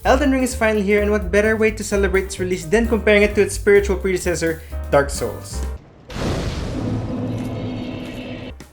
Elden Ring is finally here, and what better way to celebrate its release than comparing it to its spiritual predecessor, Dark Souls.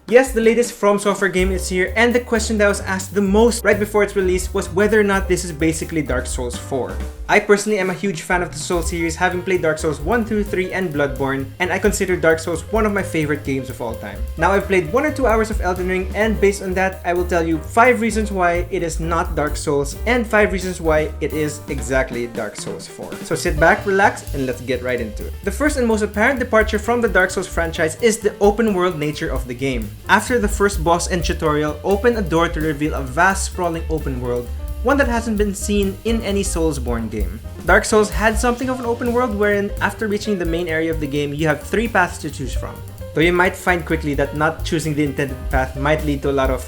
Yes, the latest From Software game is here, and the question that was asked the most right before its release was whether or not this is basically Dark Souls 4. I personally am a huge fan of the Souls series, having played Dark Souls 1, 2, 3, and Bloodborne, and I consider Dark Souls one of my favorite games of all time. Now, I've played 1 or 2 hours of Elden Ring, and based on that, I will tell you 5 reasons why it is not Dark Souls, and 5 reasons why it is exactly Dark Souls 4. So sit back, relax, and let's get right into it. The first and most apparent departure from the Dark Souls franchise is the open world nature of the game. After the first boss and tutorial, open a door to reveal a vast sprawling open world, one that hasn't been seen in any Soulsborne game. Dark Souls had something of an open world wherein after reaching the main area of the game, you have 3 paths to choose from. Though you might find quickly that not choosing the intended path might lead to a lot of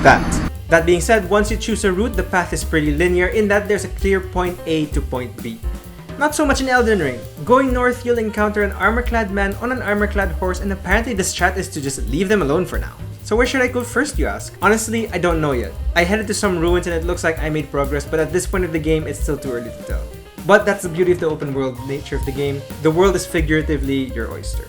that. That being said, once you choose a route, the path is pretty linear in that there's a clear point A to point B. Not so much in Elden Ring. Going north, you'll encounter an armor-clad man on an armor-clad horse, and apparently the strat is to just leave them alone for now. So where should I go first, you ask? Honestly, I don't know yet. I headed to some ruins and it looks like I made progress, but at this point of the game, it's still too early to tell. But that's the beauty of the open world nature of the game. The world is figuratively your oyster,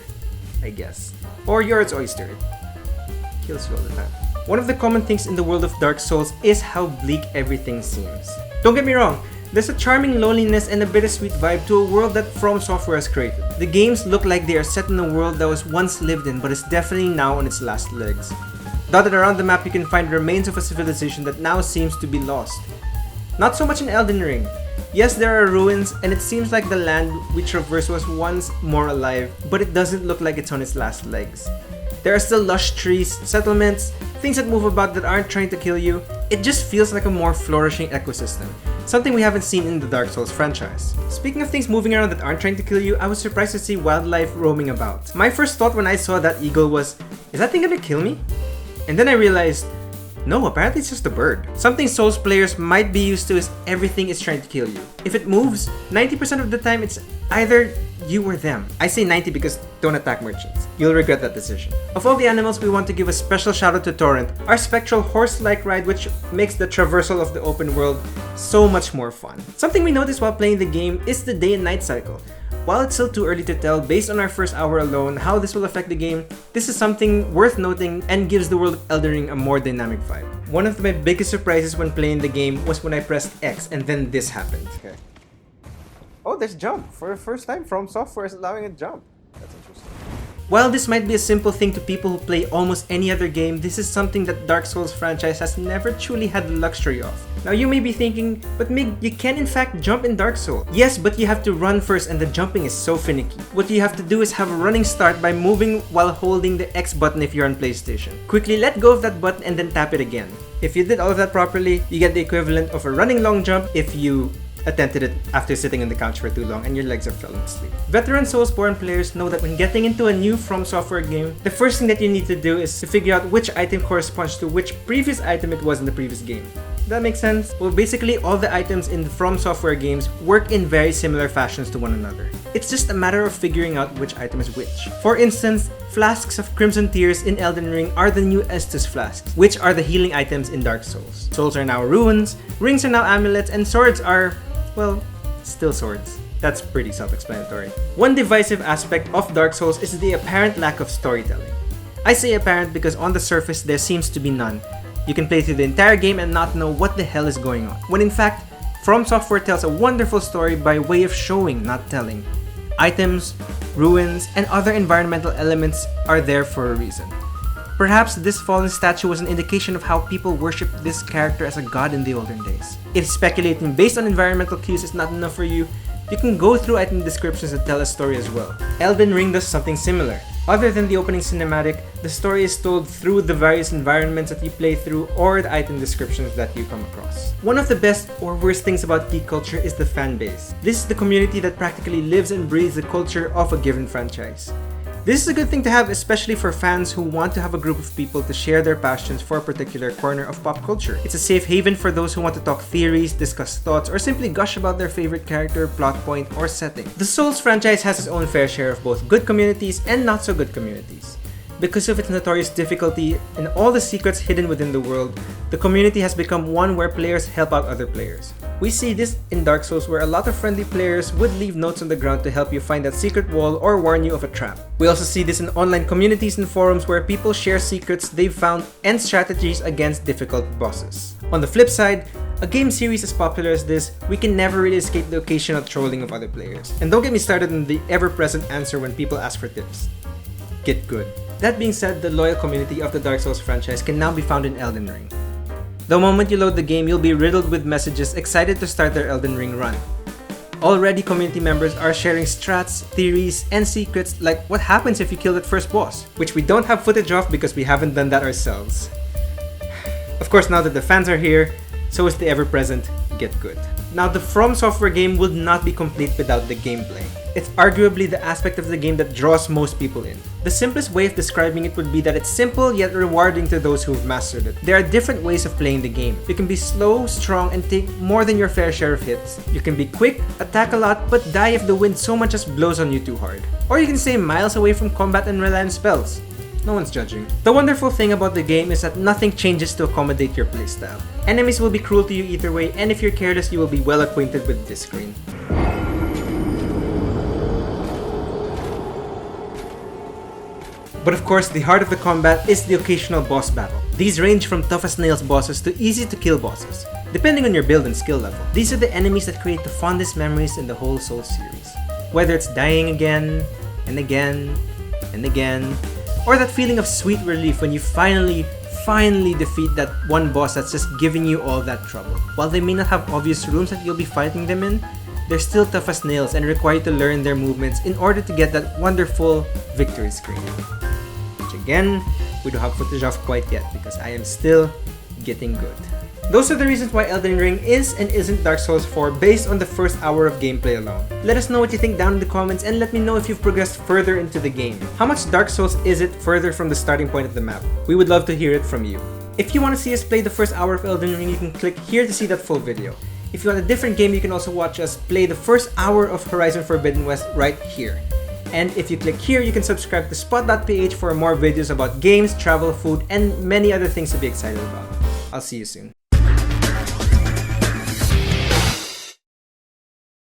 I guess. Or you're its oyster. It kills you all the time. One of the common things in the world of Dark Souls is how bleak everything seems. Don't get me wrong, there's a charming loneliness and a bittersweet vibe to a world that From Software has created. The games look like they are set in a world that was once lived in but is definitely now on its last legs. Dotted around the map you can find remains of a civilization that now seems to be lost. Not so much in Elden Ring. Yes, there are ruins and it seems like the land we traverse was once more alive, but it doesn't look like it's on its last legs. There are still lush trees, settlements, things that move about that aren't trying to kill you. It just feels like a more flourishing ecosystem, something we haven't seen in the Dark Souls franchise. Speaking of things moving around that aren't trying to kill you, I was surprised to see wildlife roaming about. My first thought when I saw that eagle was, is that thing gonna kill me? And then I realized, no, apparently it's just a bird. Something Souls players might be used to is everything is trying to kill you. If it moves, 90% of the time it's either you or them. I say 90 because don't attack merchants. You'll regret that decision. Of all the animals, we want to give a special shout out to Torrent, our spectral horse-like ride which makes the traversal of the open world so much more fun. Something we noticed while playing the game is the day and night cycle. While it's still too early to tell based on our first hour alone how this will affect the game, this is something worth noting and gives the world of Elden Ring a more dynamic vibe. One of my biggest surprises when playing the game was when I pressed X and then this happened. Okay. Oh, there's jump. For the first time, From Software is allowing a jump. That's interesting. While this might be a simple thing to people who play almost any other game, this is something that Dark Souls franchise has never truly had the luxury of. Now you may be thinking, but Mig, you can in fact jump in Dark Souls. Yes, but you have to run first and the jumping is so finicky. What you have to do is have a running start by moving while holding the X button if you're on PlayStation. Quickly let go of that button and then tap it again. If you did all of that properly, you get the equivalent of a running long jump if you attempted it after sitting on the couch for too long and your legs are falling asleep. Veteran Soulsborne players know that when getting into a new From Software game, the first thing that you need to do is to figure out which item corresponds to which previous item it was in the previous game. That makes sense? Well, basically all the items in the From Software games work in very similar fashions to one another. It's just a matter of figuring out which item is which. For instance, flasks of Crimson Tears in Elden Ring are the new Estus flasks, which are the healing items in Dark Souls. Souls are now runes, rings are now amulets, and swords are, well, still swords. That's pretty self-explanatory. One divisive aspect of Dark Souls is the apparent lack of storytelling. I say apparent because on the surface there seems to be none. You can play through the entire game and not know what the hell is going on, when in fact, From Software tells a wonderful story by way of showing, not telling. Items, ruins, and other environmental elements are there for a reason. Perhaps this fallen statue was an indication of how people worshipped this character as a god in the olden days. If speculating based on environmental cues is not enough for you, you can go through item descriptions that tell a story as well. Elden Ring does something similar. Other than the opening cinematic, the story is told through the various environments that you play through or the item descriptions that you come across. One of the best or worst things about geek culture is the fan base. This is the community that practically lives and breathes the culture of a given franchise. This is a good thing to have, especially for fans who want to have a group of people to share their passions for a particular corner of pop culture. It's a safe haven for those who want to talk theories, discuss thoughts, or simply gush about their favorite character, plot point, or setting. The Souls franchise has its own fair share of both good communities and not so good communities. Because of its notorious difficulty and all the secrets hidden within the world, the community has become one where players help out other players. We see this in Dark Souls, where a lot of friendly players would leave notes on the ground to help you find that secret wall or warn you of a trap. We also see this in online communities and forums where people share secrets they've found and strategies against difficult bosses. On the flip side, a game series as popular as this, we can never really escape the occasional trolling of other players. And don't get me started on the ever-present answer when people ask for tips. Get good. That being said, the loyal community of the Dark Souls franchise can now be found in Elden Ring. The moment you load the game, you'll be riddled with messages excited to start their Elden Ring run. Already, community members are sharing strats, theories, and secrets like what happens if you kill that first boss, which we don't have footage of because we haven't done that ourselves. Of course, now that the fans are here, so is the ever-present Get Good. Now, the From Software game would not be complete without the gameplay. It's arguably the aspect of the game that draws most people in. The simplest way of describing it would be that it's simple yet rewarding to those who've mastered it. There are different ways of playing the game. You can be slow, strong, and take more than your fair share of hits. You can be quick, attack a lot, but die if the wind so much as blows on you too hard. Or you can stay miles away from combat and rely on spells. No one's judging. The wonderful thing about the game is that nothing changes to accommodate your playstyle. Enemies will be cruel to you either way, and if you're careless, you will be well acquainted with this screen. But of course, the heart of the combat is the occasional boss battle. These range from tough as nails bosses to easy to kill bosses, depending on your build and skill level. These are the enemies that create the fondest memories in the whole Souls series. Whether it's dying again, and again, and again, or that feeling of sweet relief when you finally defeat that one boss that's just giving you all that trouble. While they may not have obvious rooms that you'll be fighting them in, they're still tough as nails and require you to learn their movements in order to get that wonderful victory screen. Which again, we don't have footage of quite yet because I am still getting good. Those are the reasons why Elden Ring is and isn't Dark Souls 4 based on the first hour of gameplay alone. Let us know what you think down in the comments and let me know if you've progressed further into the game. How much Dark Souls is it further from the starting point of the map? We would love to hear it from you. If you want to see us play the first hour of Elden Ring, you can click here to see that full video. If you want a different game, you can also watch us play the first hour of Horizon Forbidden West right here. And if you click here, you can subscribe to Spot.ph for more videos about games, travel, food, and many other things to be excited about. I'll see you soon.